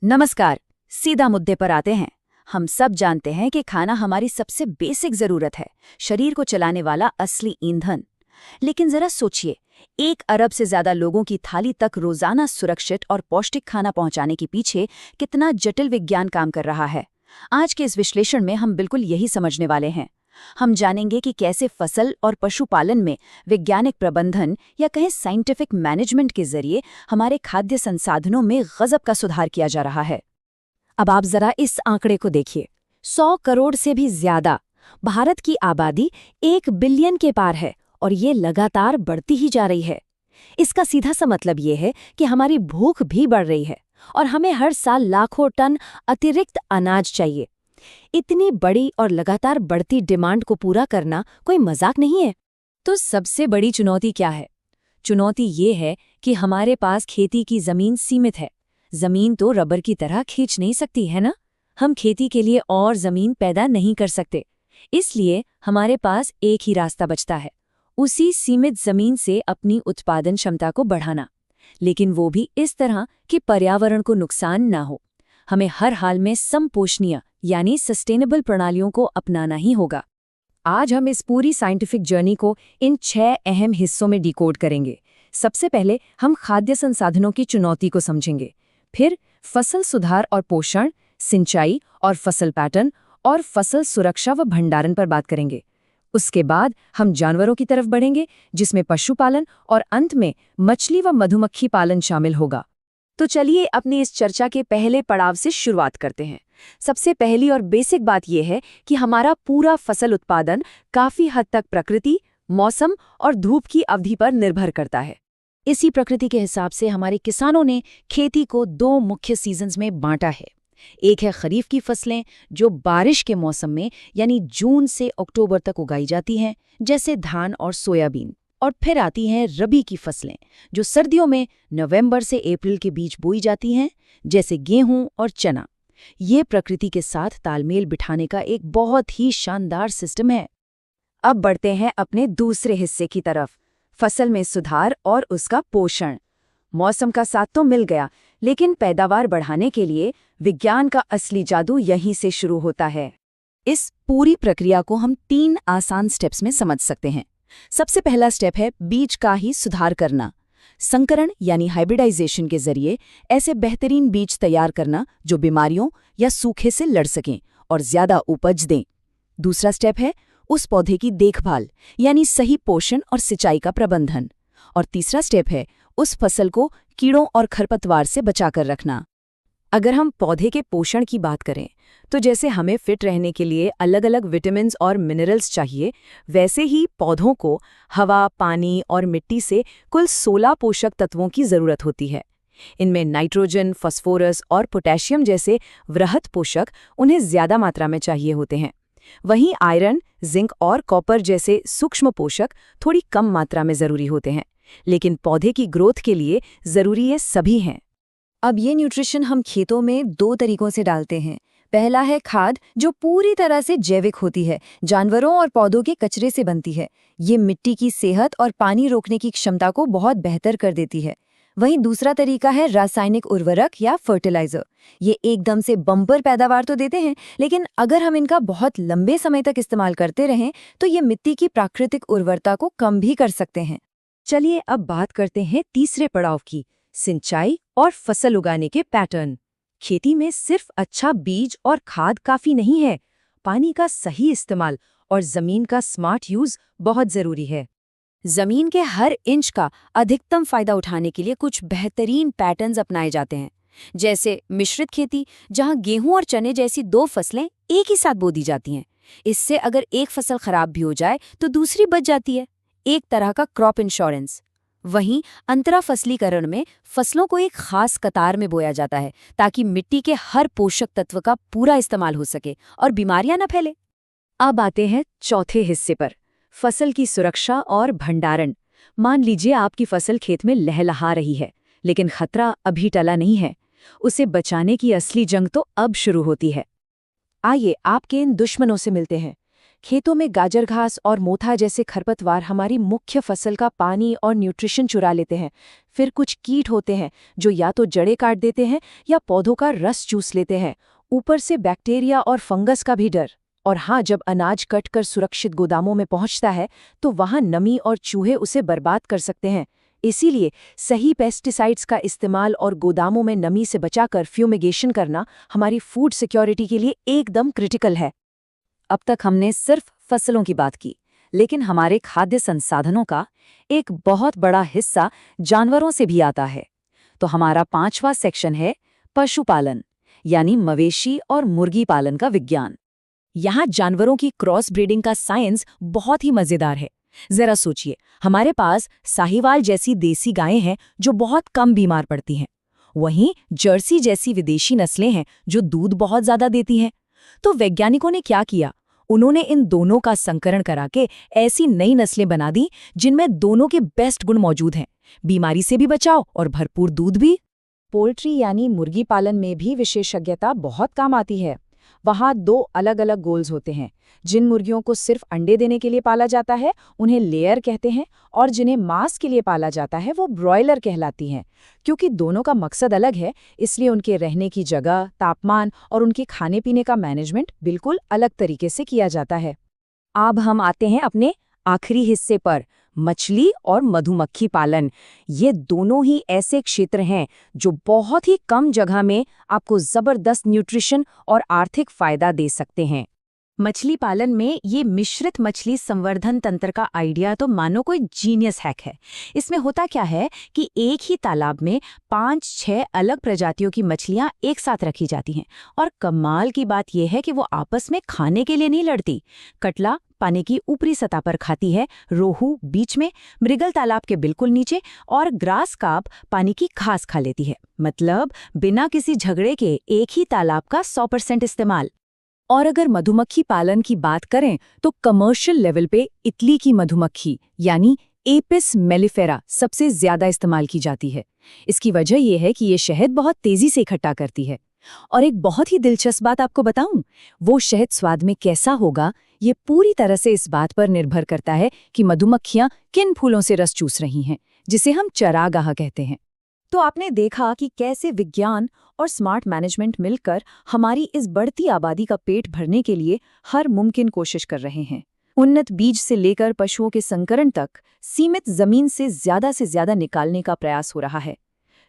नमस्कार। सीधा मुद्दे पर आते हैं। हम सब जानते हैं कि खाना हमारी सबसे बेसिक जरूरत है, शरीर को चलाने वाला असली ईंधन। लेकिन जरा सोचिए, 1 अरब से ज्यादा लोगों की थाली तक रोजाना सुरक्षित और पौष्टिक खाना पहुंचाने के पीछे कितना जटिल विज्ञान काम कर रहा है। आज के इस विश्लेषण में हम बिल्कुल यही समझने वाले हैं। हम जानेंगे कि कैसे फसल और पशुपालन में वैज्ञानिक प्रबंधन या कहें साइंटिफिक मैनेजमेंट के जरिए हमारे खाद्य संसाधनों में गजब का सुधार किया जा रहा है। अब आप जरा इस आंकड़े को देखिए, 100 करोड़ से भी ज्यादा। भारत की आबादी 1 बिलियन के पार है और ये लगातार बढ़ती ही जा रही है। इसका सीधा सा मतलब ये है कि हमारी भूख भी बढ़ रही है और हमें हर साल लाखों टन अतिरिक्त अनाज चाहिए। इतनी बड़ी और लगातार बढ़ती डिमांड को पूरा करना कोई मजाक नहीं है। तो सबसे बड़ी चुनौती क्या है? चुनौती ये है कि हमारे पास खेती की जमीन सीमित है। जमीन तो रबर की तरह खींच नहीं सकती है ना। हम खेती के लिए और जमीन पैदा नहीं कर सकते। इसलिए हमारे पास एक ही रास्ता बचता है, उसी सीमित जमीन से अपनी उत्पादन क्षमता को बढ़ाना, लेकिन वो भी इस तरह कि पर्यावरण को नुकसान ना हो। हमें हर हाल में समपोषणीय यानी सस्टेनेबल प्रणालियों को अपनाना ही होगा। आज हम इस पूरी साइंटिफिक जर्नी को इन 6 अहम हिस्सों में डिकोड करेंगे। सबसे पहले हम खाद्य संसाधनों की चुनौती को समझेंगे, फिर फसल सुधार और पोषण, सिंचाई और फसल पैटर्न और फसल सुरक्षा व भंडारण पर बात करेंगे। उसके बाद हम जानवरों की तरफ बढ़ेंगे, जिसमें पशुपालन और अंत में मछली व मधुमक्खी पालन शामिल होगा। तो चलिए अपनी इस चर्चा के पहले पड़ाव से शुरुआत करते हैं। सबसे पहली और बेसिक बात यह है कि हमारा पूरा फसल उत्पादन काफी हद तक प्रकृति, मौसम और धूप की अवधि पर निर्भर करता है। इसी प्रकृति के हिसाब से हमारे किसानों ने खेती को 2 मुख्य सीजन्स में बांटा है। एक है खरीफ की फसलें, जो बारिश के मौसम में यानी जून से अक्टूबर तक उगाई जाती हैं, जैसे धान और सोयाबीन। और फिर आती हैं रबी की फसलें, जो सर्दियों में नवंबर से अप्रैल के बीच बोई जाती हैं, जैसे गेहूं और चना। ये प्रकृति के साथ तालमेल बिठाने का एक बहुत ही शानदार सिस्टम है। अब बढ़ते हैं अपने दूसरे हिस्से की तरफ, फसल में सुधार और उसका पोषण। मौसम का साथ तो मिल गया, लेकिन पैदावार बढ़ाने के लिए विज्ञान का असली जादू यहीं से शुरू होता है। इस पूरी प्रक्रिया को हम 3 आसान स्टेप्स में समझ सकते हैं। सबसे पहला स्टेप है बीज का ही सुधार करना। संकरण यानी हाइब्रिडाइजेशन के जरिए ऐसे बेहतरीन बीज तैयार करना जो बीमारियों या सूखे से लड़ सकें और ज्यादा उपज दें। दूसरा स्टेप है उस पौधे की देखभाल, यानी सही पोषण और सिंचाई का प्रबंधन। और तीसरा स्टेप है उस फसल को कीड़ों और खरपतवार से बचाकर रखना। अगर हम पौधे के पोषण की बात करें, तो जैसे हमें फिट रहने के लिए अलग अलग विटामिन्स और मिनरल्स चाहिए, वैसे ही पौधों को हवा, पानी और मिट्टी से कुल 16 पोषक तत्वों की जरूरत होती है। इनमें नाइट्रोजन, फास्फोरस और पोटेशियम जैसे वृहत पोषक उन्हें ज्यादा मात्रा में चाहिए होते हैं। वहीं आयरन, जिंक और कॉपर जैसे सूक्ष्म पोषक थोड़ी कम मात्रा में जरूरी होते हैं, लेकिन पौधे की ग्रोथ के लिए जरूरी ये सभी हैं। अब ये न्यूट्रिशन हम खेतों में 2 तरीकों से डालते हैं। पहला है खाद, जो पूरी तरह से जैविक होती है, जानवरों और पौधों के कचरे से बनती है। ये मिट्टी की सेहत और पानी रोकने की क्षमता को बहुत बेहतर कर देती है। वहीं दूसरा तरीका है रासायनिक उर्वरक या फर्टिलाइजर। ये एकदम से बम्पर पैदावार तो देते हैं, लेकिन अगर हम इनका बहुत लंबे समय तक इस्तेमाल करते रहें तो ये मिट्टी की प्राकृतिक उर्वरता को कम भी कर सकते हैं। चलिए अब बात करते हैं तीसरे पड़ाव की, सिंचाई और फसल उगाने के पैटर्न। खेती में सिर्फ अच्छा बीज और खाद काफी नहीं है, पानी का सही इस्तेमाल और जमीन का स्मार्ट यूज बहुत जरूरी है। जमीन के हर इंच का अधिकतम फायदा उठाने के लिए कुछ बेहतरीन पैटर्न्स अपनाए जाते हैं, जैसे मिश्रित खेती, जहां गेहूं और चने जैसी 2 फसलें एक ही साथ बो दी जाती हैं। इससे अगर एक फसल खराब भी हो जाए तो दूसरी बच जाती है, एक तरह का क्रॉप इंश्योरेंस। वहीं अंतरा फसलीकरण में फसलों को एक खास कतार में बोया जाता है, ताकि मिट्टी के हर पोषक तत्व का पूरा इस्तेमाल हो सके और बीमारियां न फैले। अब आते हैं चौथे हिस्से पर, फसल की सुरक्षा और भंडारण। मान लीजिए आपकी फसल खेत में लहलहा रही है, लेकिन खतरा अभी टला नहीं है। उसे बचाने की असली जंग तो अब शुरू होती है। आइए आपके इन दुश्मनों से मिलते हैं। खेतों में गाजर घास और मोथा जैसे खरपतवार हमारी मुख्य फसल का पानी और न्यूट्रिशन चुरा लेते हैं। फिर कुछ कीट होते हैं जो या तो जड़ें काट देते हैं या पौधों का रस चूस लेते हैं। ऊपर से बैक्टीरिया और फंगस का भी डर। और हाँ, जब अनाज कटकर सुरक्षित गोदामों में पहुंचता है तो वहां नमी और चूहे उसे बर्बाद कर सकते हैं। इसीलिए सही पेस्टिसाइड्स का इस्तेमाल और गोदामों में नमी से बचाकर फ्यूमिगेशन करना हमारी फूड सिक्योरिटी के लिए एकदम क्रिटिकल है। अब तक हमने सिर्फ फसलों की बात की, लेकिन हमारे खाद्य संसाधनों का एक बहुत बड़ा हिस्सा जानवरों से भी आता है। तो हमारा 5वां सेक्शन है पशुपालन, यानी मवेशी और मुर्गी पालन का विज्ञान। यहाँ जानवरों की क्रॉस ब्रीडिंग का साइंस बहुत ही मजेदार है। जरा सोचिए, हमारे पास साहिवाल जैसी देसी गायें हैं जो बहुत कम बीमार पड़ती हैं। वहीं जर्सी जैसी विदेशी नस्लें हैं जो दूध बहुत ज्यादा देती हैं। तो वैज्ञानिकों ने क्या किया? उन्होंने इन दोनों का संकरण करा के ऐसी नई नस्लें बना दी जिनमें दोनों के बेस्ट गुण मौजूद हैं, बीमारी से भी बचाव और भरपूर दूध भी। पोल्ट्री यानी मुर्गी पालन में भी विशेषज्ञता बहुत काम आती है। वहाँ 2 अलग अलग गोल्स होते हैं। जिन मुर्गियों को सिर्फ अंडे देने के लिए पाला जाता है उन्हें लेयर कहते हैं, और जिन्हें मांस के लिए पाला जाता है वो ब्रॉयलर कहलाती हैं। क्योंकि दोनों का मकसद अलग है, इसलिए उनके रहने की जगह, तापमान और उनके खाने पीने का मैनेजमेंट बिल्कुल अलग तरीके से किया जाता है। अब हम आते हैं अपने आखिरी हिस्से पर, मछली और मधुमक्खी पालन। ये दोनों ही ऐसे क्षेत्र हैं जो बहुत ही कम जगह में आपको जबरदस्त न्यूट्रिशन और आर्थिक फायदा दे सकते हैं। मछली पालन में ये मिश्रित मछली संवर्धन तंत्र का आइडिया तो मानो कोई जीनियस हैक है। इसमें होता क्या है कि एक ही तालाब में 5-6 अलग प्रजातियों की मछलियां एक साथ रखी जाती हैं, और कमाल की बात यह है कि वो आपस में खाने के लिए नहीं लड़ती। कटला पानी की ऊपरी सतह पर खाती है, रोहू बीच में, मृगल तालाब के बिल्कुल नीचे, और ग्रास कार्प पानी की घास खा लेती है। मतलब बिना किसी झगड़े के एक ही तालाब का 100% इस्तेमाल। और अगर मधुमक्खी पालन की बात करें तो कमर्शियल लेवल पे इटली की मधुमक्खी यानी एपिस मेलिफेरा सबसे ज्यादा इस्तेमाल की जाती है। इसकी वजह यह है कि ये शहद बहुत तेजी से इकट्ठा करती है। और एक बहुत ही दिलचस्प बात आपको बताऊं, वो शहद स्वाद में कैसा होगा ये पूरी तरह से इस बात पर निर्भर करता है कि मधुमक्खियां किन फूलों से रस चूस रही हैं, जिसे हम चरागाह कहते हैं। तो आपने देखा कि कैसे विज्ञान और स्मार्ट मैनेजमेंट मिलकर हमारी इस बढ़ती आबादी का पेट भरने के लिए हर मुमकिन कोशिश कर रहे हैं। उन्नत बीज से लेकर पशुओं के संकरण तक सीमित जमीन से ज्यादा निकालने का प्रयास हो रहा है।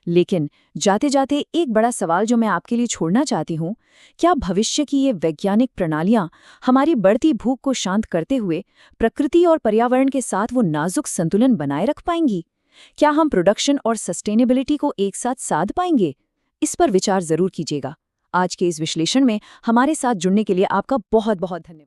लेकिन जाते जाते एक बड़ा सवाल जो मैं आपके लिए छोड़ना चाहती हूँ, क्या भविष्य की ये वैज्ञानिक प्रणालियाँ हमारी बढ़ती भूख को शांत करते हुए प्रकृति और पर्यावरण के साथ वो नाजुक संतुलन बनाए रख पाएंगी? क्या हम प्रोडक्शन और सस्टेनेबिलिटी को एक साथ साध पाएंगे? इस पर विचार जरूर कीजिएगा। आज के इस विश्लेषण में हमारे साथ जुड़ने के लिए आपका बहुत बहुत धन्यवाद।